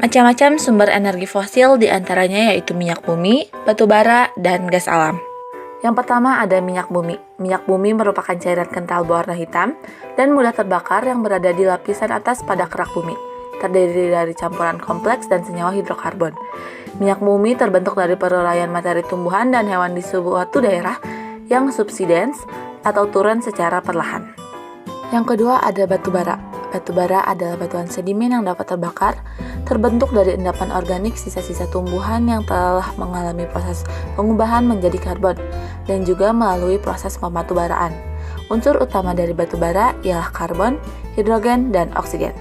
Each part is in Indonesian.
Macam-macam sumber energi fosil diantaranya yaitu minyak bumi, batu bara, dan gas alam. Yang pertama ada minyak bumi. Minyak bumi merupakan cairan kental berwarna hitam dan mudah terbakar yang berada di lapisan atas pada kerak bumi. Terdiri dari campuran kompleks dan senyawa hidrokarbon. Minyak bumi terbentuk dari perolaian materi tumbuhan dan hewan di suatu daerah yang subsidens atau turun secara perlahan. Yang kedua ada batu bara. Batu bara adalah batuan sedimen yang dapat terbakar, terbentuk dari endapan organik sisa-sisa tumbuhan yang telah mengalami proses pengubahan menjadi karbon, dan juga melalui proses pembatubaraan. Unsur utama dari batu bara ialah karbon, hidrogen, dan oksigen.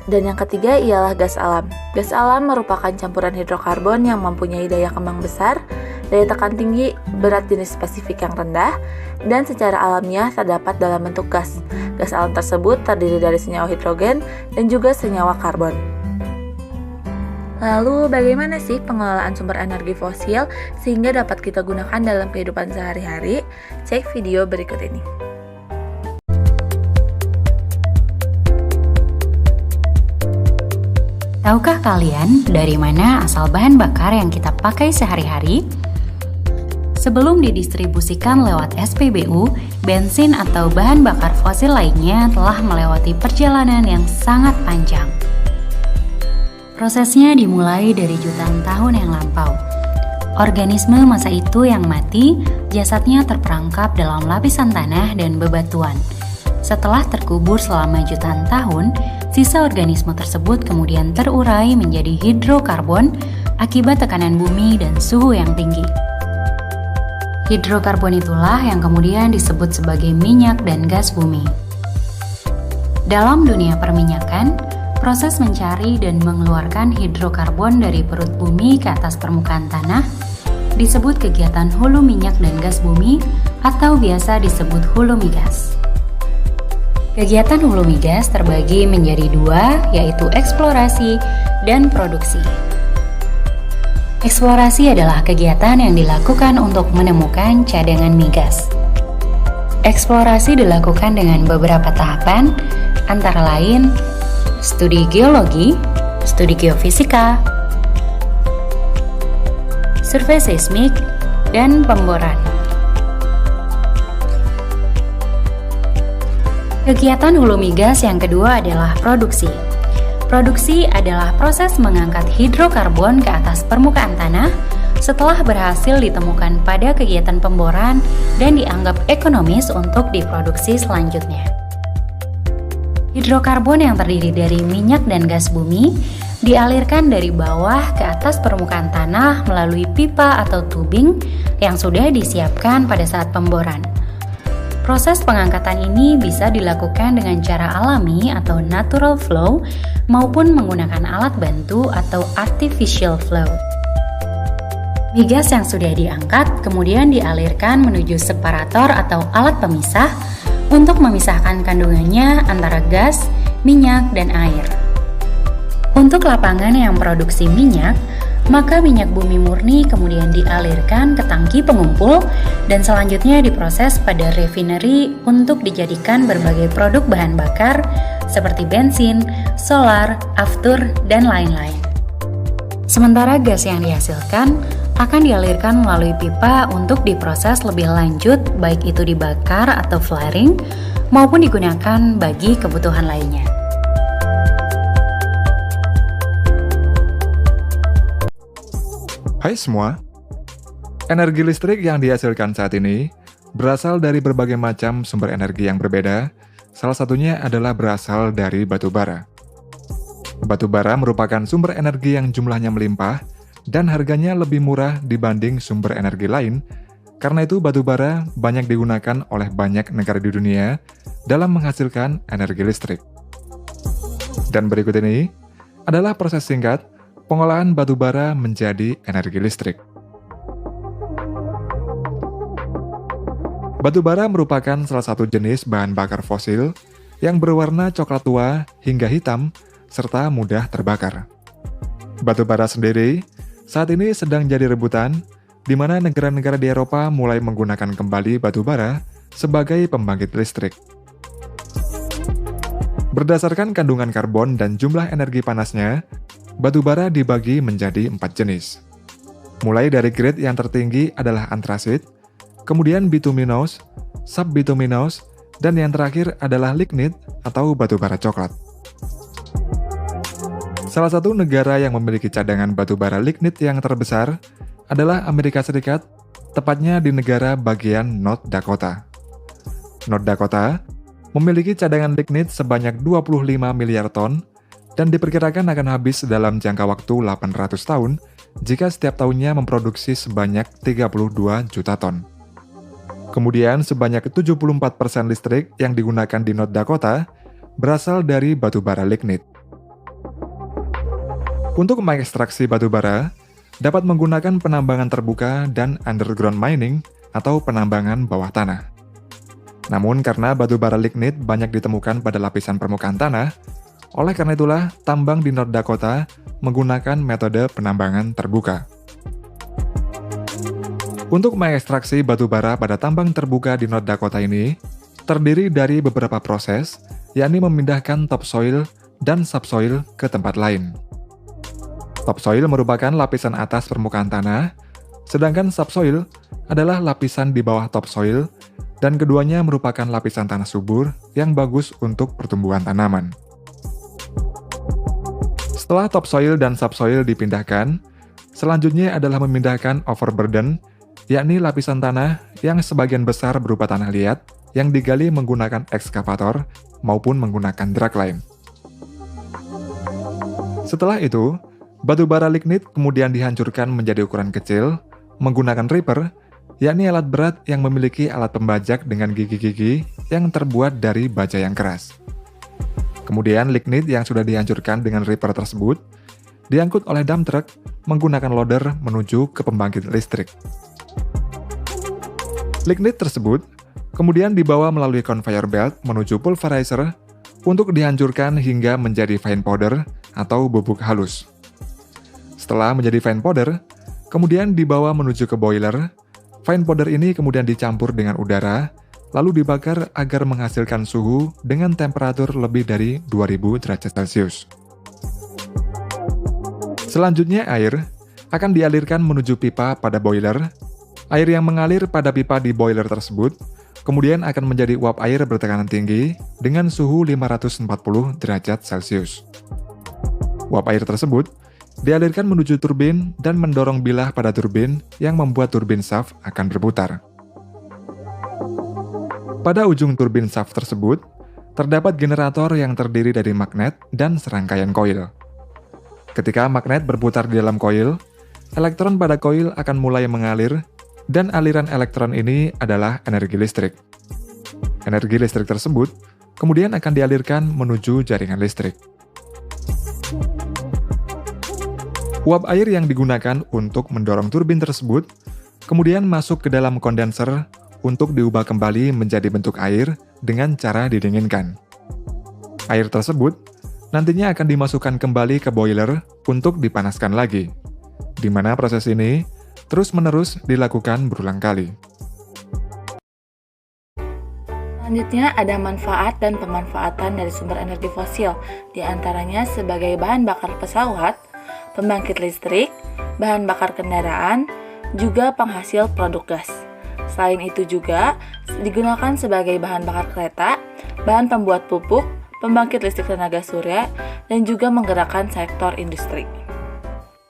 Dan yang ketiga ialah gas alam. Gas alam merupakan campuran hidrokarbon yang mempunyai daya kembang besar, daya tekan tinggi, berat jenis spesifik yang rendah, dan secara alamiah terdapat dalam bentuk gas. Gas alam tersebut terdiri dari senyawa hidrogen dan juga senyawa karbon. Lalu bagaimana sih pengelolaan sumber energi fosil sehingga dapat kita gunakan dalam kehidupan sehari-hari? Cek video berikut ini. Tahukah kalian dari mana asal bahan bakar yang kita pakai sehari-hari? Sebelum didistribusikan lewat SPBU, bensin atau bahan bakar fosil lainnya telah melewati perjalanan yang sangat panjang. Prosesnya dimulai dari jutaan tahun yang lampau. Organisme masa itu yang mati, jasadnya terperangkap dalam lapisan tanah dan bebatuan. Setelah terkubur selama jutaan tahun, sisa organisme tersebut kemudian terurai menjadi hidrokarbon akibat tekanan bumi dan suhu yang tinggi. Hidrokarbon itulah yang kemudian disebut sebagai minyak dan gas bumi. Dalam dunia perminyakan, proses mencari dan mengeluarkan hidrokarbon dari perut bumi ke atas permukaan tanah disebut kegiatan hulu minyak dan gas bumi atau biasa disebut hulu migas. Kegiatan hulu migas terbagi menjadi dua, yaitu eksplorasi dan produksi. Eksplorasi adalah kegiatan yang dilakukan untuk menemukan cadangan migas. Eksplorasi dilakukan dengan beberapa tahapan, antara lain studi geologi, studi geofisika, survei seismik, dan pemboran. Kegiatan hulu migas yang kedua adalah produksi. Produksi adalah proses mengangkat hidrokarbon ke atas permukaan tanah setelah berhasil ditemukan pada kegiatan pemboran dan dianggap ekonomis untuk diproduksi selanjutnya. Hidrokarbon yang terdiri dari minyak dan gas bumi dialirkan dari bawah ke atas permukaan tanah melalui pipa atau tubing yang sudah disiapkan pada saat pemboran. Proses pengangkatan ini bisa dilakukan dengan cara alami atau natural flow maupun menggunakan alat bantu atau artificial flow. Migas yang sudah diangkat kemudian dialirkan menuju separator atau alat pemisah untuk memisahkan kandungannya antara gas, minyak, dan air. Untuk lapangan yang produksi minyak, maka minyak bumi murni kemudian dialirkan ke tangki pengumpul dan selanjutnya diproses pada refinery untuk dijadikan berbagai produk bahan bakar seperti bensin, solar, aftur, dan lain-lain. Sementara gas yang dihasilkan akan dialirkan melalui pipa untuk diproses lebih lanjut, baik itu dibakar atau flaring maupun digunakan bagi kebutuhan lainnya. Hai semua, energi listrik yang dihasilkan saat ini berasal dari berbagai macam sumber energi yang berbeda, salah satunya adalah berasal dari batu bara. Batu bara merupakan sumber energi yang jumlahnya melimpah dan harganya lebih murah dibanding sumber energi lain, karena itu batu bara banyak digunakan oleh banyak negara di dunia dalam menghasilkan energi listrik. Dan berikut ini adalah proses singkat pengolahan batu bara menjadi energi listrik. Batu bara merupakan salah satu jenis bahan bakar fosil yang berwarna coklat tua hingga hitam serta mudah terbakar. Batu bara sendiri saat ini sedang jadi rebutan, di mana negara-negara di Eropa mulai menggunakan kembali batu bara sebagai pembangkit listrik. Berdasarkan kandungan karbon dan jumlah energi panasnya, Batu bara dibagi menjadi 4 jenis. Mulai dari grade yang tertinggi adalah antrasit, kemudian bituminous, subbituminous, dan yang terakhir adalah lignite atau batu bara coklat. Salah satu negara yang memiliki cadangan batu bara lignite yang terbesar adalah Amerika Serikat, tepatnya di negara bagian North Dakota. North Dakota memiliki cadangan lignite sebanyak 25 miliar ton dan diperkirakan akan habis dalam jangka waktu 800 tahun jika setiap tahunnya memproduksi sebanyak 32 juta ton. Kemudian sebanyak 74% listrik yang digunakan di North Dakota berasal dari batu bara lignite. Untuk mengekstraksi batu bara, dapat menggunakan penambangan terbuka dan underground mining atau penambangan bawah tanah. Namun karena batu bara lignite banyak ditemukan pada lapisan permukaan tanah, oleh karena itulah tambang di North Dakota menggunakan metode penambangan terbuka. Untuk mengekstraksi batu bara pada tambang terbuka di North Dakota ini, terdiri dari beberapa proses, yakni memindahkan topsoil dan subsoil ke tempat lain. Topsoil merupakan lapisan atas permukaan tanah, sedangkan subsoil adalah lapisan di bawah topsoil, dan keduanya merupakan lapisan tanah subur yang bagus untuk pertumbuhan tanaman. Setelah topsoil dan subsoil dipindahkan, selanjutnya adalah memindahkan overburden, yakni lapisan tanah yang sebagian besar berupa tanah liat yang digali menggunakan ekskavator maupun menggunakan dragline. Setelah itu, batu bara lignite kemudian dihancurkan menjadi ukuran kecil menggunakan ripper, yakni alat berat yang memiliki alat pembajak dengan gigi-gigi yang terbuat dari baja yang keras. Kemudian lignite yang sudah dihancurkan dengan ripper tersebut diangkut oleh dump truck menggunakan loader menuju ke pembangkit listrik. Lignite tersebut kemudian dibawa melalui conveyor belt menuju pulverizer untuk dihancurkan hingga menjadi fine powder atau bubuk halus. Setelah menjadi fine powder, kemudian dibawa menuju ke boiler. Fine powder ini kemudian dicampur dengan udara, lalu dibakar agar menghasilkan suhu dengan temperatur lebih dari 2000 derajat Celcius. Selanjutnya air akan dialirkan menuju pipa pada boiler. Air yang mengalir pada pipa di boiler tersebut kemudian akan menjadi uap air bertekanan tinggi dengan suhu 540 derajat Celcius. Uap air tersebut dialirkan menuju turbin dan mendorong bilah pada turbin yang membuat turbin shaft akan berputar. Pada ujung turbin shaft tersebut, terdapat generator yang terdiri dari magnet dan serangkaian koil. Ketika magnet berputar di dalam koil, elektron pada koil akan mulai mengalir, dan aliran elektron ini adalah energi listrik. Energi listrik tersebut kemudian akan dialirkan menuju jaringan listrik. Uap air yang digunakan untuk mendorong turbin tersebut kemudian masuk ke dalam kondenser untuk diubah kembali menjadi bentuk air dengan cara didinginkan. Air tersebut nantinya akan dimasukkan kembali ke boiler untuk dipanaskan lagi, di mana proses ini terus-menerus dilakukan berulang kali. Selanjutnya ada manfaat dan pemanfaatan dari sumber energi fosil, di antaranya sebagai bahan bakar pesawat, pembangkit listrik, bahan bakar kendaraan, juga penghasil produk gas. Selain itu juga digunakan sebagai bahan bakar kereta, bahan pembuat pupuk, pembangkit listrik tenaga surya, dan juga menggerakkan sektor industri.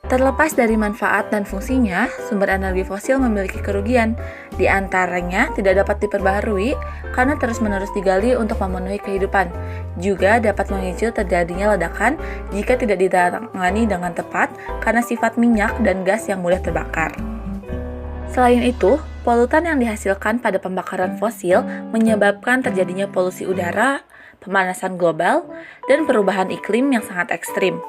Terlepas dari manfaat dan fungsinya, sumber energi fosil memiliki kerugian. Di antaranya tidak dapat diperbaharui karena terus-menerus digali untuk memenuhi kehidupan. Juga dapat memicu terjadinya ledakan jika tidak ditangani dengan tepat karena sifat minyak dan gas yang mudah terbakar. Selain itu, polutan yang dihasilkan pada pembakaran fosil menyebabkan terjadinya polusi udara, pemanasan global, dan perubahan iklim yang sangat ekstrim.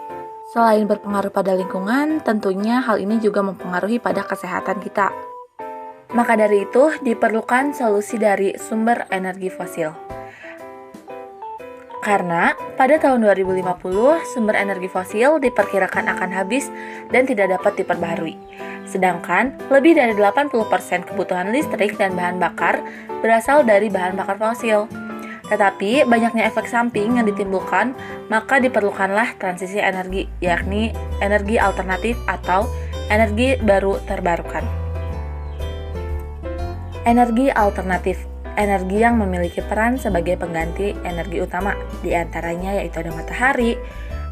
Selain berpengaruh pada lingkungan, tentunya hal ini juga mempengaruhi pada kesehatan kita. Maka dari itu, diperlukan solusi dari sumber energi fosil. Karena pada tahun 2050, sumber energi fosil diperkirakan akan habis dan tidak dapat diperbaharui. Sedangkan, lebih dari 80% kebutuhan listrik dan bahan bakar berasal dari bahan bakar fosil. Tetapi banyaknya efek samping yang ditimbulkan, maka diperlukanlah transisi energi, yakni energi alternatif atau energi baru terbarukan. Energi alternatif, energi yang memiliki peran sebagai pengganti energi utama, di antaranya yaitu ada matahari,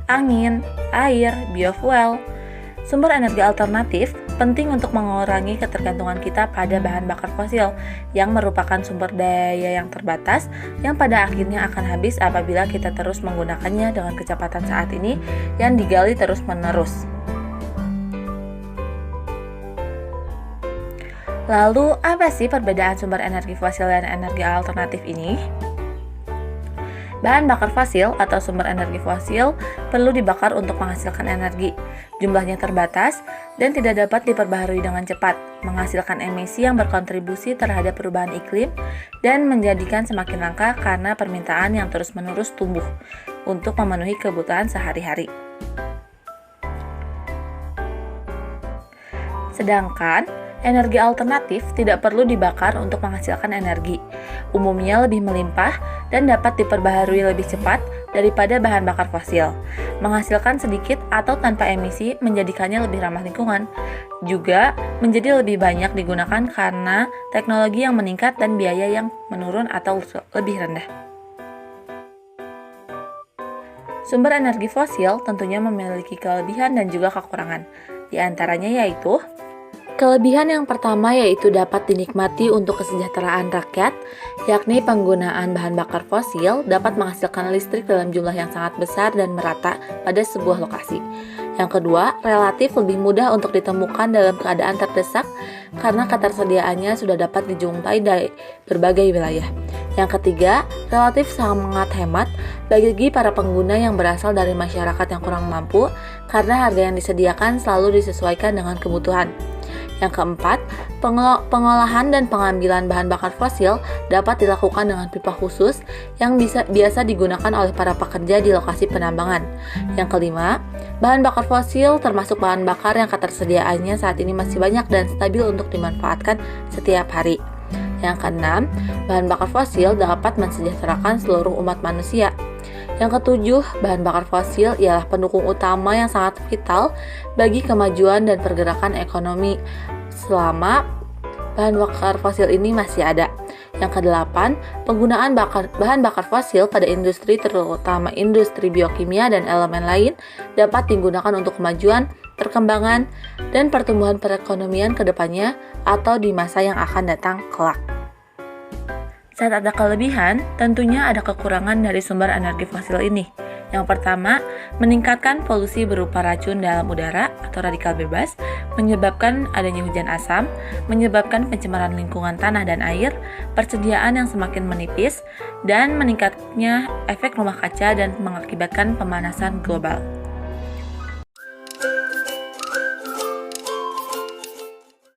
angin, air, biofuel. Sumber energi alternatif penting untuk mengurangi ketergantungan kita pada bahan bakar fosil yang merupakan sumber daya yang terbatas yang pada akhirnya akan habis apabila kita terus menggunakannya dengan kecepatan saat ini yang digali terus-menerus. Lalu, apa sih perbedaan sumber energi fosil dan energi alternatif ini? Bahan bakar fosil atau sumber energi fosil perlu dibakar untuk menghasilkan energi. Jumlahnya terbatas dan tidak dapat diperbaharui dengan cepat, menghasilkan emisi yang berkontribusi terhadap perubahan iklim dan menjadikan semakin langka karena permintaan yang terus-menerus tumbuh untuk memenuhi kebutuhan sehari-hari. Sedangkan energi alternatif tidak perlu dibakar untuk menghasilkan energi. Umumnya lebih melimpah dan dapat diperbaharui lebih cepat daripada bahan bakar fosil. Menghasilkan sedikit atau tanpa emisi menjadikannya lebih ramah lingkungan. Juga menjadi lebih banyak digunakan karena teknologi yang meningkat dan biaya yang menurun atau lebih rendah. Sumber energi fosil tentunya memiliki kelebihan dan juga kekurangan. Di antaranya yaitu kelebihan yang pertama yaitu dapat dinikmati untuk kesejahteraan rakyat, yakni penggunaan bahan bakar fosil dapat menghasilkan listrik dalam jumlah yang sangat besar dan merata pada sebuah lokasi. Yang kedua, relatif lebih mudah untuk ditemukan dalam keadaan terdesak karena ketersediaannya sudah dapat dijumpai dari berbagai wilayah. Yang ketiga, relatif sangat hemat bagi para pengguna yang berasal dari masyarakat yang kurang mampu karena harga yang disediakan selalu disesuaikan dengan kebutuhan. Yang keempat, pengolahan dan pengambilan bahan bakar fosil dapat dilakukan dengan pipa khusus yang biasa digunakan oleh para pekerja di lokasi penambangan. Yang kelima, bahan bakar fosil termasuk bahan bakar yang ketersediaannya saat ini masih banyak dan stabil untuk dimanfaatkan setiap hari. Yang keenam, bahan bakar fosil dapat mensejahterakan seluruh umat manusia. Yang ketujuh, bahan bakar fosil ialah pendukung utama yang sangat vital bagi kemajuan dan pergerakan ekonomi selama bahan bakar fosil ini masih ada. Yang kedelapan, penggunaan bahan bakar fosil pada industri terutama industri biokimia dan elemen lain dapat digunakan untuk kemajuan, perkembangan, dan pertumbuhan perekonomian ke depannya atau di masa yang akan datang kelak. Saat ada kelebihan, tentunya ada kekurangan dari sumber energi fosil ini. Yang pertama, meningkatkan polusi berupa racun dalam udara atau radikal bebas, menyebabkan adanya hujan asam, menyebabkan pencemaran lingkungan tanah dan air, persediaan yang semakin menipis, dan meningkatnya efek rumah kaca dan mengakibatkan pemanasan global.